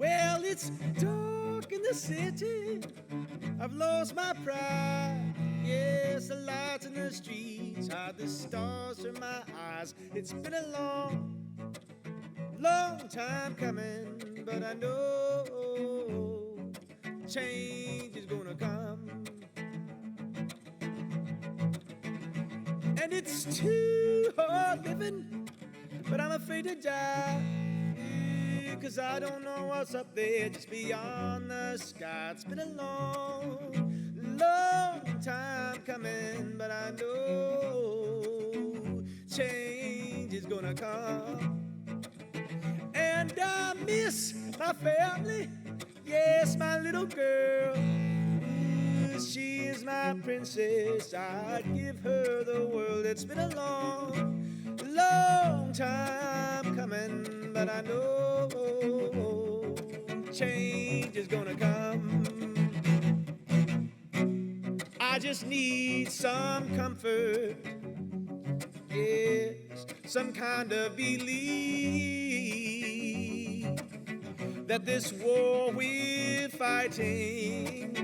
Well, it's dark in the city. I've lost my pride. Yes, the lights in the streets hide the stars from my eyes. It's been a long time coming, but I know change is gonna come. And it's too hard living, but I'm afraid to die. 'Cause I don't know what's up there just beyond the sky. It's been a long time coming, but I know change is gonna come. And I miss my family, yes, my little girl. She is my princess, I'd give her the world. It's been a long time coming, but I know change is gonna come. I just need some comfort, yes, some kind of belief that this war we're fighting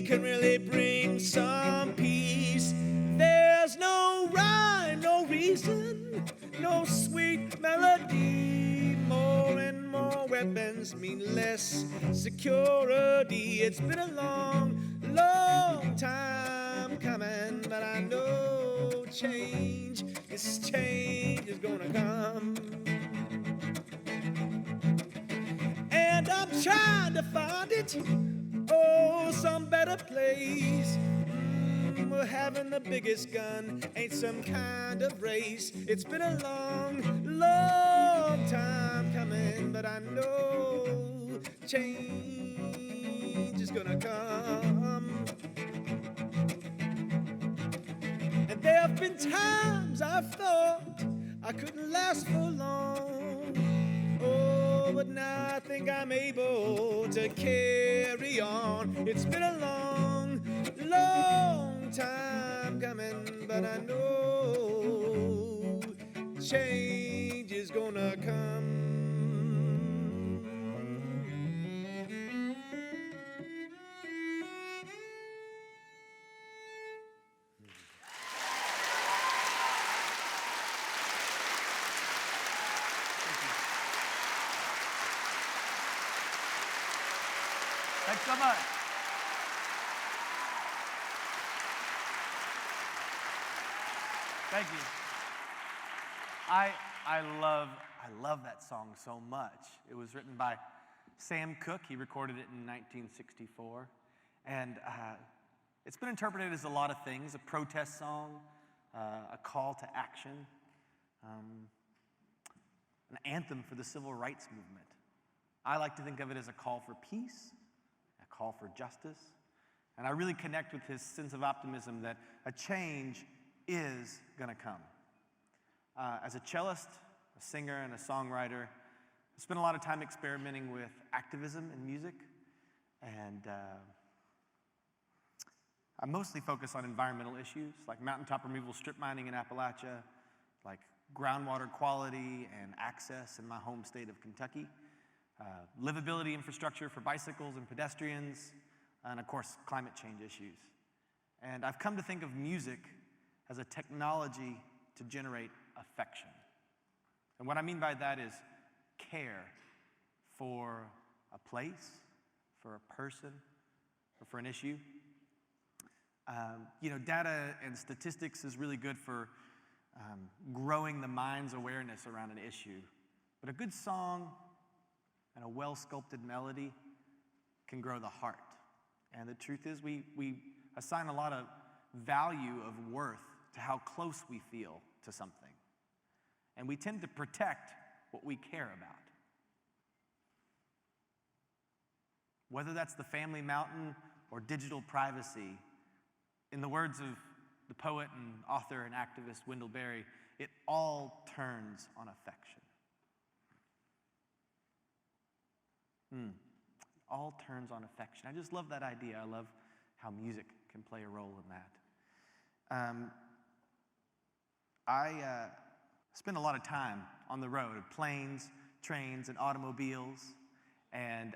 can really bring some peace. There's no rhyme, no reason, no sweet melody. More and more weapons mean less security. It's been a long time coming, but I know change is gonna come. And I'm trying to find it, some better place. We're having the biggest gun, ain't some kind of race. It's been a long time coming, but I know change is gonna come. And there have been times I've thought I couldn't last for long. But now I think I'm able to carry on. It's been a long time coming, but I know change is gonna come. Thanks so much. Thank you. I love that song so much. It was written by Sam Cooke. He recorded it in 1964. And it's been interpreted as a lot of things: a protest song, a call to action, an anthem for the civil rights movement. I like to think of it as a call for peace, a call for justice. And I really connect with his sense of optimism that a change is gonna come. As a cellist, a singer, and a songwriter, I spent a lot of time experimenting with activism in music, and I mostly focus on environmental issues like mountaintop removal, strip mining in Appalachia, like groundwater quality and access in my home state of Kentucky, livability infrastructure for bicycles and pedestrians, and of course, climate change issues. And I've come to think of music as a technology to generate affection. And what I mean by that is care for a place, for a person, or for an issue. Data and statistics is really good for growing the mind's awareness around an issue. But a good song and a well-sculpted melody can grow the heart. And the truth is we assign a lot of value of worth to how close we feel to something. And we tend to protect what we care about. Whether that's the family mountain or digital privacy, in the words of the poet and author and activist Wendell Berry, it all turns on affection. All turns on affection. I just love that idea. I love how music can play a role in that. I spend a lot of time on the road, planes, trains and automobiles. And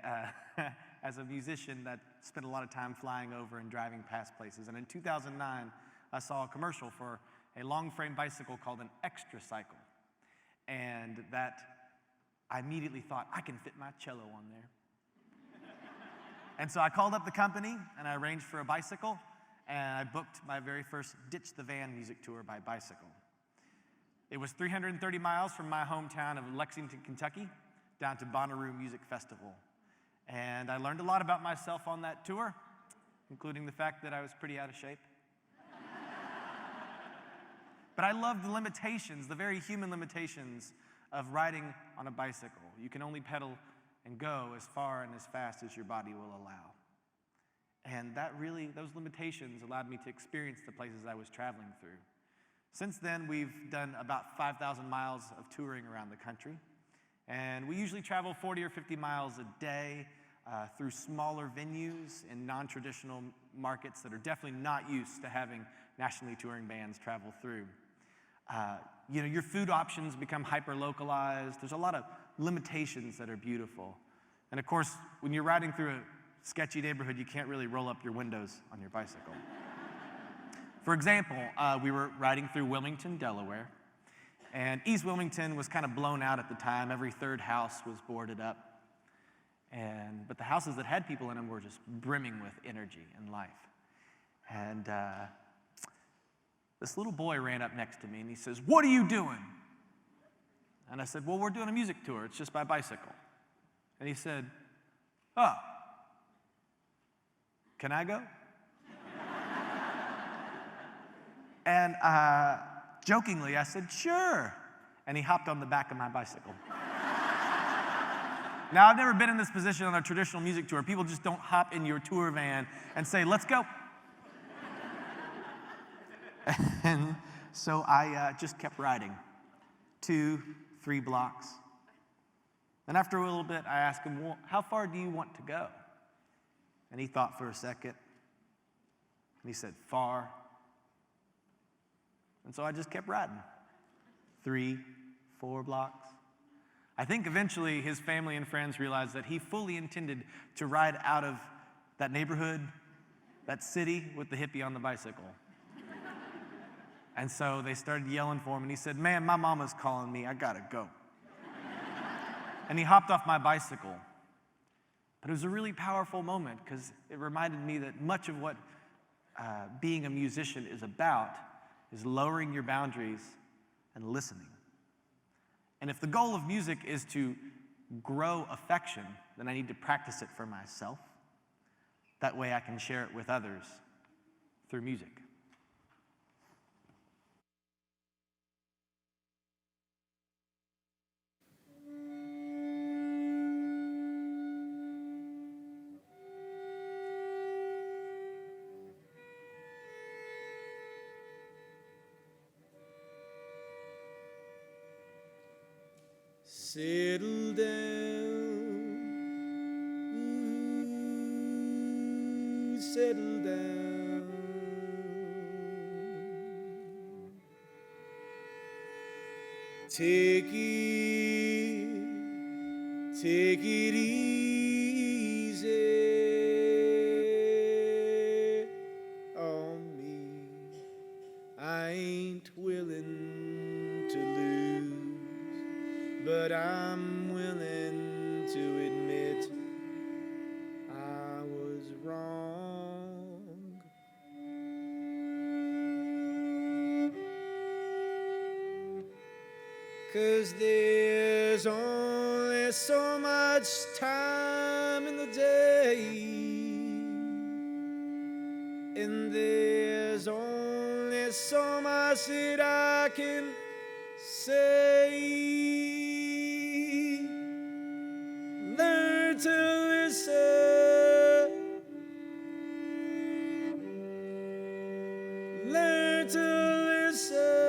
as a musician, that spent a lot of time flying over and driving past places. And in 2009, I saw a commercial for a long-frame bicycle called an extra cycle. And that I immediately thought, I can fit my cello on there. And so I called up the company and I arranged for a bicycle, and I booked my very first Ditch the Van music tour by bicycle. It was 330 miles from my hometown of Lexington, Kentucky, down to Bonnaroo Music Festival. And I learned a lot about myself on that tour, including the fact that I was pretty out of shape. But I loved the limitations, the very human limitations of riding on a bicycle. You can only pedal and go as far and as fast as your body will allow. And those limitations allowed me to experience the places I was traveling through. Since then, we've done about 5,000 miles of touring around the country. And we usually travel 40 or 50 miles a day through smaller venues in non-traditional markets that are definitely not used to having nationally touring bands travel through. Your food options become hyper-localized. There's a lot of limitations that are beautiful. And of course, when you're riding through a sketchy neighborhood, you can't really roll up your windows on your bicycle. For example, we were riding through Wilmington, Delaware, and East Wilmington was kind of blown out at the time. Every third house was boarded up. But the houses that had people in them were just brimming with energy and life. And this little boy ran up next to me and he says, "What are you doing?" And I said, "Well, we're doing a music tour. It's just by bicycle." And he said, "Oh, can I go?" And jokingly, I said, "Sure." And he hopped on the back of my bicycle. Now, I've never been in this position on a traditional music tour. People just don't hop in your tour van and say, "Let's go." And so I just kept riding 2, 3 blocks. And after a little bit, I asked him, "Well, how far do you want to go?" And he thought for a second. And he said, "Far." And so I just kept riding 3, 4 blocks. I think eventually his family and friends realized that he fully intended to ride out of that neighborhood, that city, with the hippie on the bicycle. And so they started yelling for him, and he said, "Man, my mama's calling me. I gotta go." And he hopped off my bicycle. But it was a really powerful moment because it reminded me that much of what being a musician is about is lowering your boundaries and listening. And if the goal of music is to grow affection, then I need to practice it for myself. That way I can share it with others through music. Settle down, settle down. Take it easy on me. I ain't willing to lose, but I'm willing to admit I was wrong. 'Cause there's only so much time in the day, and there's only so much that I can say. Learn to listen. Learn to listen.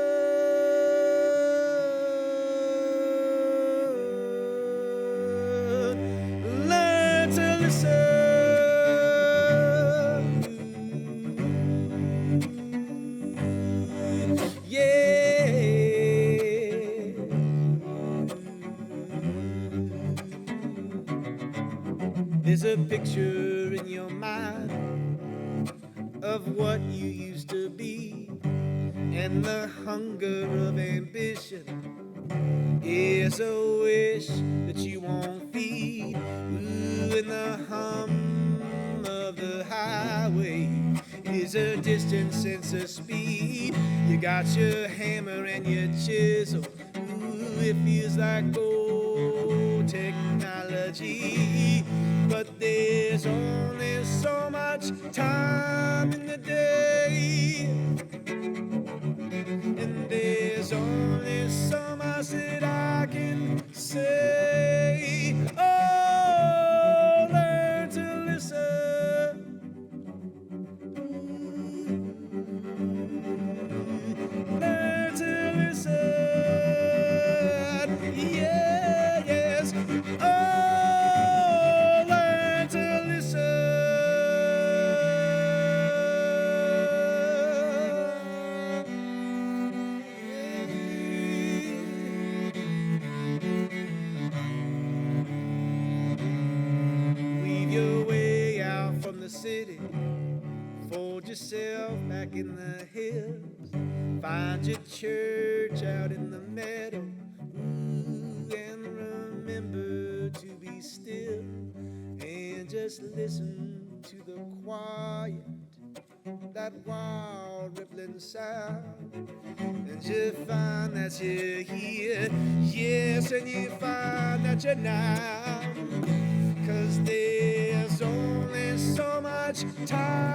Learn to listen. Yeah. There's a picture in your mind of what you used to be, and the hunger of ambition is a wish that you won't feed. Ooh, and the hum of the highway is a distant sense of speed. You got your hammer and your chisel. Ooh, it feels like old technology. But there's only so much time in the day, and there's only so much that I can say. Oh, learn to listen. Learn to listen. Yeah, yes. Oh, learn to listen. Weave your way out from the city. Fold yourself back in the hills. Find your church out in the meadow. Ooh, and remember to be still and just listen to the quiet, that wild rippling sound. And you find that you're here, yes, and you find that you're now. 'Cause there's only so much time